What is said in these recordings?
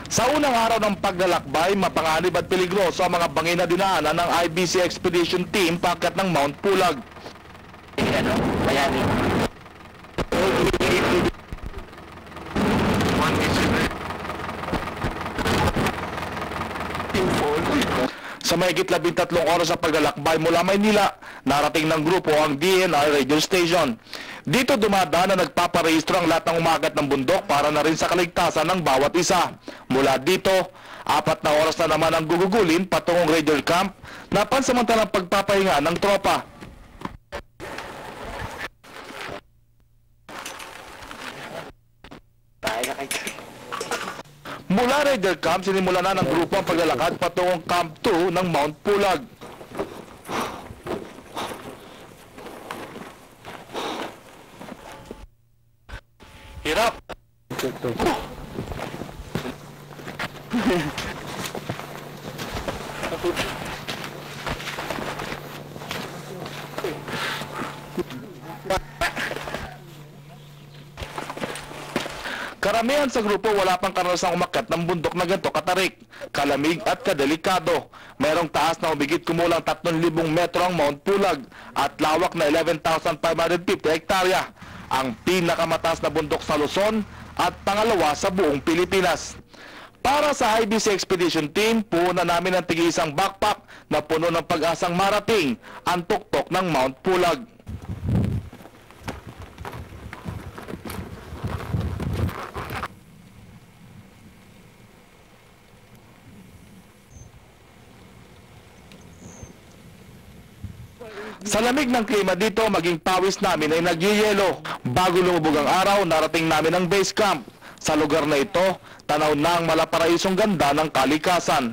Sa unang araw ng paglalakbay, mapanganib at peligroso ang mga bangin na dinaanan ng IBC Expedition Team paakyat ng Mount Pulag. Sa mahigit 13 oras sa paglalakbay mula Maynila, narating ng grupo ang DNR radio station. Dito dumadaan na nagpaparehistro ang lahat ng umakyat ng bundok para na rin sa kaligtasan ng bawat isa. Mula dito, 4 na oras na naman ang gugugulin patungong radio camp na pansamantalang pagpapahinga ng tropa. Mula Raider Camp, sinimula na ng grupo ang paglalakad patungong Camp 2 ng Mount Pulag. Hirap! Karamihan sa grupo wala pang karanasang umakyat ng bundok na ganito katarik, kalamig at kadelikado. Merong taas na umigit kumulang 3,000 metro ang Mount Pulag at lawak na 11,550 hektarya. Ang pinakamataas na bundok sa Luzon at pangalawa sa buong Pilipinas. Para sa IBC Expedition Team, puhunan namin ang tig-isang backpack na puno ng pag-asang marating ang tuktok ng Mount Pulag. Sa lamig ng klima dito, maging pawis namin ay nagyeyelo. Bago lumubog ang araw, narating namin ang base camp. Sa lugar na ito, tanaw na ang malaparaisong ganda ng kalikasan.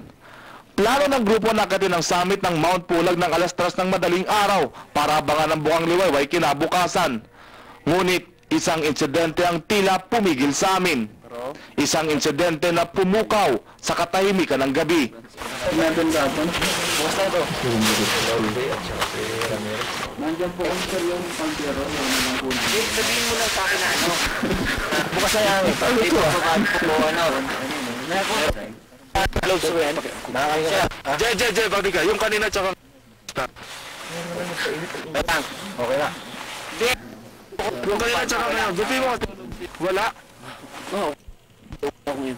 Plano ng grupo na akatin ng summit ng Mount Pulag ng alas 3 ng madaling araw para abangan ang buwang liwayway kinabukasan. Ngunit isang insidente ang tila pumigil sa amin. Isang insidente na pumukaw sa katahimikan ng gabi. Nandiyan po ang sir yung pantero. Sabihin mo lang sa akin na ano. Bukas na yan. Dito po ano. Close to yan. Jay, bakit ka? Yung kanina tsaka... Okay na. Yung kanina tsaka ngayon. Gupi mo. Wala? Oo. Okay.